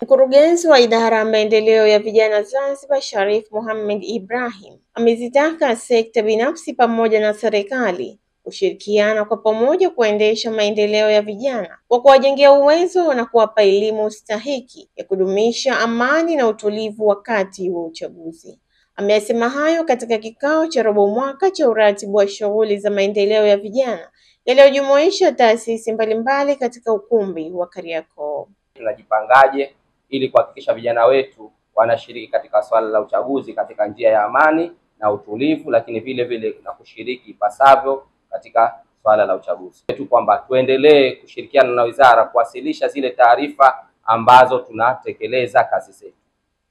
Mkurugenzi wa idara ya maendeleo ya vijana Zanzibar, Sharif Mohamed Ibrahim, amezitaka sekta binafsi pamoja na serikali kushirikiana kwa pamoja kuendesha maendeleo ya vijana kwa kuwajengea uwezo na kuwapa elimu stahiki ya kudumisha amani na utulivu wakati wa uchaguzi. Amesema hayo katika kikao cha robo mwaka cha uratibu wa shughuli za maendeleo ya vijana yaliyojumuisha taasisi mbalimbali katika ukumbi wa Kariakoo. Tunajipangaje ili kuhakikisha vijana wetu wanashiriki katika swala la uchaguzi katika njia ya amani na utulivu, lakini vile vile na kushiriki pasavyo katika swala la uchaguzi. Tu kwamba tuendelee kushirikiana na wizara kuwasilisha zile taarifa ambazo tunatekeleza kazi zetu,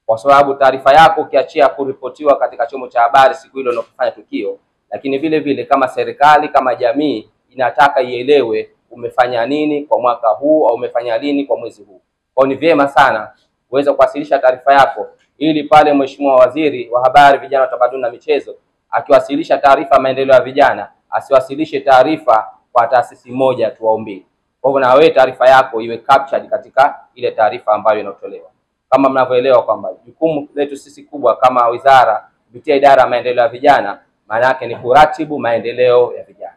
kwa sababu taarifa yako ukiachia kuripotiwa katika chombo cha habari siku hilo unapofanya tukio, lakini vile vile kama serikali, kama jamii inataka ielewe umefanya nini kwa mwaka huu au umefanya nini kwa mwezi huu. Kwa ni vyema sana uweze kuwasilisha taarifa yako, ili pale Mheshimiwa Waziri wa Habari, Vijana, Utamaduni na Michezo akiwasilisha taarifa ya maendeleo ya vijana asiwasilishe taarifa kwa taasisi moja tu au mbili. Kwa hivyo na wewe taarifa yako iwe captured katika ile taarifa ambayo inatolewa. Kama mnavyoelewa kwamba jukumu letu sisi kubwa kama wizara kupitia idara ya maendeleo ya vijana, maana yake ni kuratibu maendeleo ya vijana.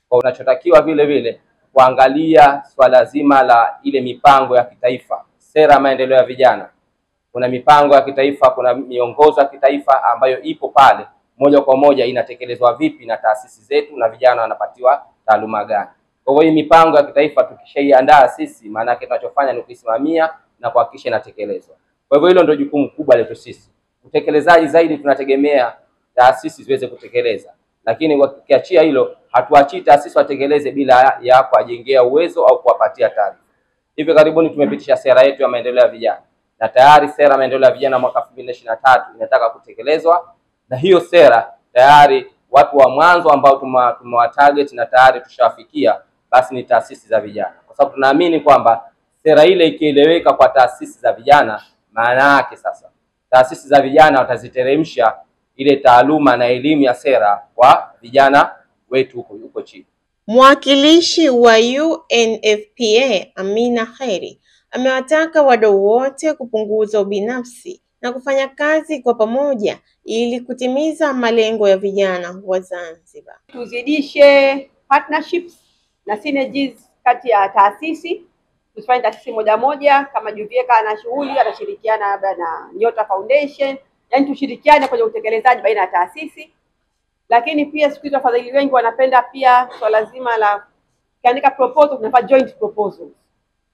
Kwa unachotakiwa vile vile kuangalia swala zima la ile mipango ya kitaifa, sera ya maendeleo ya vijana. Kuna mipango ya kitaifa, kuna miongozo ya kitaifa ambayo ipo pale, moja kwa moja inatekelezwa vipi na taasisi zetu na vijana wanapatiwa taaluma gani. Kwa hiyo hii mipango ya kitaifa tukishaiandaa sisi, maana yake tunachofanya ni kuisimamia na kuhakikisha inatekelezwa. Kwa hivyo hilo ndio jukumu kubwa letu sisi. Utekelezaji zaidi tunategemea taasisi ziweze kutekeleza, lakini wakiachia hilo hatuachii taasisi watekeleze bila ya kuwajengea uwezo au kuwapatia taarifa. Hivi karibuni tumepitisha sera yetu ya maendeleo ya vijana, na tayari sera ya maendeleo ya vijana mwaka 2023 inataka kutekelezwa, na hiyo sera tayari watu wa mwanzo ambao tumewatarget na tayari tushawafikia basi ni taasisi za vijana, kwa sababu tunaamini kwamba sera ile ikieleweka kwa taasisi za vijana, maana yake sasa taasisi za vijana wataziteremsha ile taaluma na elimu ya sera kwa vijana wetu huko chini. Mwakilishi wa UNFPA Amina Khairi amewataka wadau wote kupunguza ubinafsi na kufanya kazi kwa pamoja ili kutimiza malengo ya vijana wa Zanzibar. Tuzidishe partnerships na synergies kati ya taasisi. Tusifanye taasisi moja moja, kama Juvieka ana shughuli atashirikiana labda na Nyota Foundation, yani tushirikiane kwenye utekelezaji baina ya taasisi. Lakini pia siku hizi wafadhili wengi wanapenda pia swala zima la kuandika proposal, tunafanya joint proposals.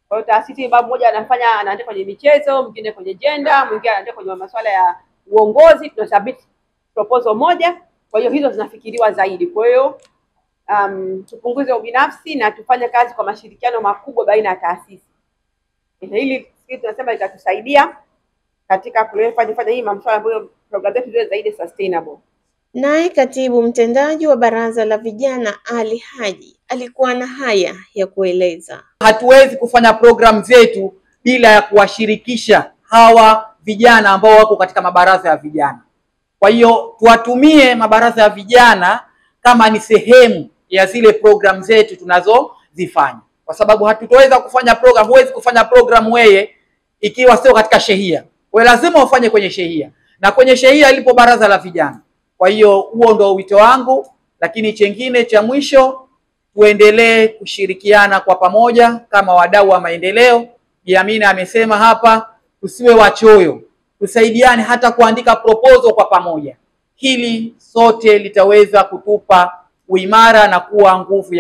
Kwa hiyo taasisi mmoja anaandika kwenye michezo, mwingine kwenye gender, mwingine anaandika kwenye masuala ya uongozi, tunasubmit proposal moja. Kwa hiyo hizo zinafikiriwa zaidi. Kwa hiyo tupunguze ubinafsi na tufanye kazi kwa mashirikiano makubwa baina ya taasisi. Hili sisi tunasema itatusaidia katika kufanya hii masuala ambayo program yetu iwe zaidi sustainable. Naye katibu mtendaji wa Baraza la Vijana Ali Haji alikuwa na haya ya kueleza. Hatuwezi kufanya program zetu bila ya kuwashirikisha hawa vijana ambao wako katika mabaraza ya vijana. Kwa hiyo tuwatumie mabaraza ya vijana kama ni sehemu ya zile program zetu tunazozifanya, kwa sababu hatutoweza kufanya program, huwezi kufanya program wewe ikiwa sio katika shehia. Wewe lazima ufanye kwenye shehia, na kwenye shehia lipo baraza la vijana. Kwa hiyo huo ndio wito wangu, lakini chengine cha mwisho tuendelee kushirikiana kwa pamoja kama wadau wa maendeleo. Bi Amina amesema hapa tusiwe wachoyo, tusaidiane hata kuandika proposal kwa pamoja. Hili sote litaweza kutupa uimara na kuwa nguvu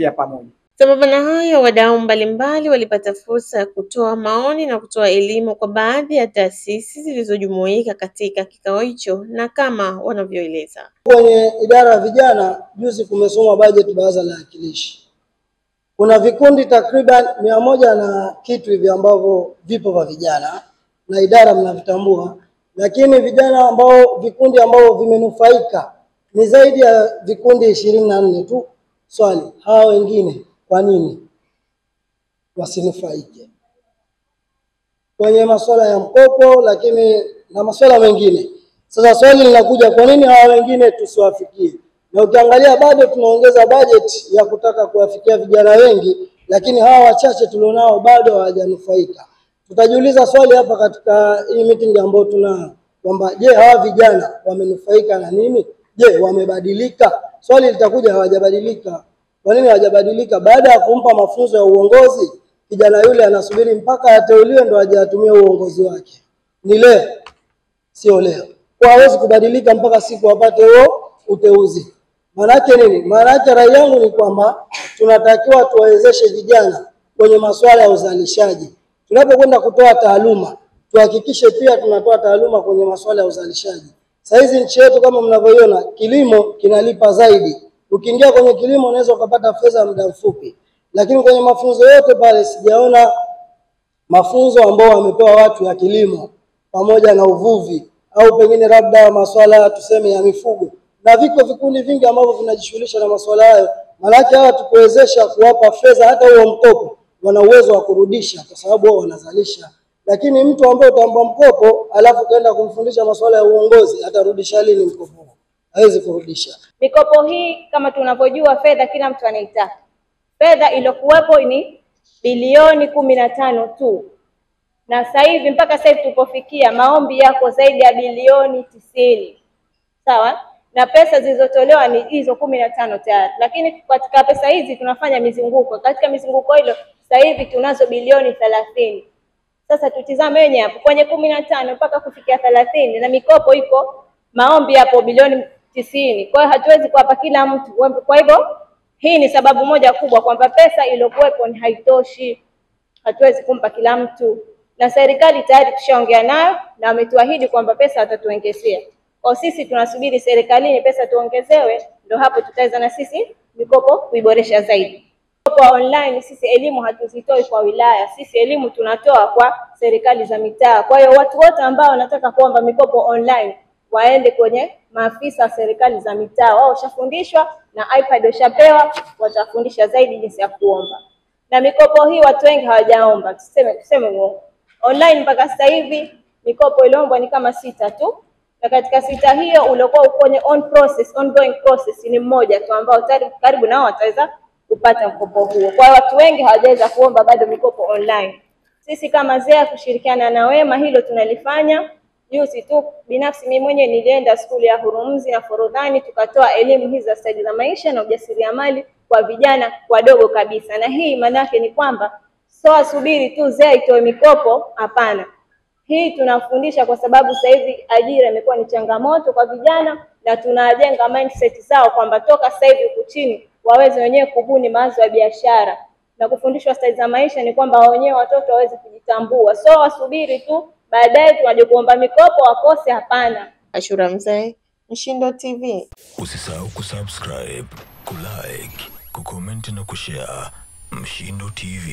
ya pamoja. Sambamba na hayo, wadau mbalimbali walipata fursa ya kutoa maoni na kutoa elimu kwa baadhi ya taasisi zilizojumuika katika kikao hicho, na kama wanavyoeleza. Kwenye idara ya vijana juzi kumesoma bajeti baraza la wawakilishi. Kuna vikundi takriban 100 na kitu hivi ambavyo vipo vya vijana na idara mnavitambua, lakini vikundi ambao vimenufaika ni zaidi ya vikundi 24 tu. Swali, hao wengine kwa nini wasinufaike kwenye masuala ya mkopo, lakini na masuala mengine? Sasa swali linakuja, kwa nini hao wengine tusiwafikie? Na ukiangalia bado tunaongeza budget ya kutaka kuwafikia vijana wengi, lakini hawa wachache tulionao bado hawajanufaika. Tutajiuliza swali hapa katika hii meeting ambayo tuna kwamba je, hawa vijana wamenufaika na nini? Je, wamebadilika? Swali litakuja, hawajabadilika. Kwa nini hawajabadilika? Baada ya kumpa mafunzo ya uongozi, kijana yule anasubiri mpaka ateuliwe ndo aje atumie uongozi wake. Ni leo, sio leo. Kwa hawezi kubadilika mpaka siku apate huo uteuzi. Maana yake nini? Maana yake rai yangu ni kwamba tunatakiwa tuwawezeshe vijana kwenye masuala ya uzalishaji. Tunapokwenda kutoa taaluma, tuhakikishe pia tunatoa taaluma kwenye masuala ya uzalishaji. Sasa hizi nchi yetu kama mnavyoiona, kilimo kinalipa zaidi. Ukiingia kwenye kilimo unaweza ukapata fedha muda mfupi. Lakini kwenye mafunzo yote pale sijaona mafunzo ambao wamepewa watu ya kilimo pamoja na uvuvi au pengine labda masuala tuseme ya mifugo. Na viko vikundi vingi ambavyo vinajishughulisha na masuala hayo. Maana hawa tukuwezesha kuwapa fedha hata huo mkopo, wana uwezo wa kurudisha kwa sababu wao wanazalisha. Lakini mtu ambaye utampa mkopo alafu kaenda kumfundisha masuala ya uongozi, atarudisha lini mkopo? Hawezi kurudisha. Mikopo hii kama tunavyojua, fedha kila mtu anaitaka. Fedha iliyokuwepo ni bilioni 15 tu. Na sasa hivi mpaka sasa hivi tupofikia maombi yako zaidi ya bilioni 90. Sawa? Na pesa zilizotolewa ni hizo 15 tayari. Lakini katika pesa hizi tunafanya mizunguko. Katika mizunguko hilo sasa hivi tunazo bilioni 30. Sasa tutizame wenyewe hapo kwenye 15 mpaka kufikia 30 na mikopo iko maombi hapo bilioni 90. Kwa hiyo hatuwezi kuwapa kila mtu. Kwa hivyo hii ni sababu moja kubwa kwamba pesa iliyokuwepo ni haitoshi. Hatuwezi kumpa kila mtu. Na serikali tayari tushaongea nayo na wametuahidi kwamba pesa watatuongezea. Kwa sisi tunasubiri serikalini pesa tuongezewe, ndio hapo tutaweza na sisi mikopo kuiboresha zaidi. Kwa online sisi elimu hatuzitoi kwa wilaya, sisi elimu tunatoa kwa serikali za mitaa. Kwa hiyo watu wote ambao wanataka kuomba mikopo online waende kwenye maafisa wa serikali za mitaa. Wao washafundishwa na iPad washapewa, watafundisha zaidi jinsi ya kuomba. Na mikopo hii watu wengi hawajaomba, tuseme uongo. Online mpaka sasa hivi mikopo iliombwa ni kama 6 tu. Na katika 6 hiyo uliokuwa kwenye ongoing process ni mmoja tu ambao karibu nao wataweza kupata mkopo huo. Kwa hiyo watu wengi hawajaweza kuomba bado mikopo online. Sisi kama ZEA kushirikiana na Wema hilo tunalifanya. Juzi tu binafsi mimi mwenyewe nilienda skuli ya Hurumzi na Forodhani tukatoa elimu hizi za stadi za maisha na ujasiriamali kwa vijana wadogo kabisa. Na hii maana yake ni kwamba sio subiri tu ZEA itoe mikopo, hapana. Hii tunafundisha kwa sababu sasa hivi ajira imekuwa ni changamoto kwa vijana na tunajenga mindset zao kwamba toka sasa hivi huku chini waweze wenyewe kubuni mawazo ya biashara. Na kufundishwa stadi za maisha ni kwamba wenyewe watoto waweze kujitambua. So wasubiri tu baadaye tunaje kuomba mikopo wakose, hapana. Ashura Mzee, Mshindo TV. Usisahau kusubscribe, kulike, kucomment na kushare. Mshindo TV.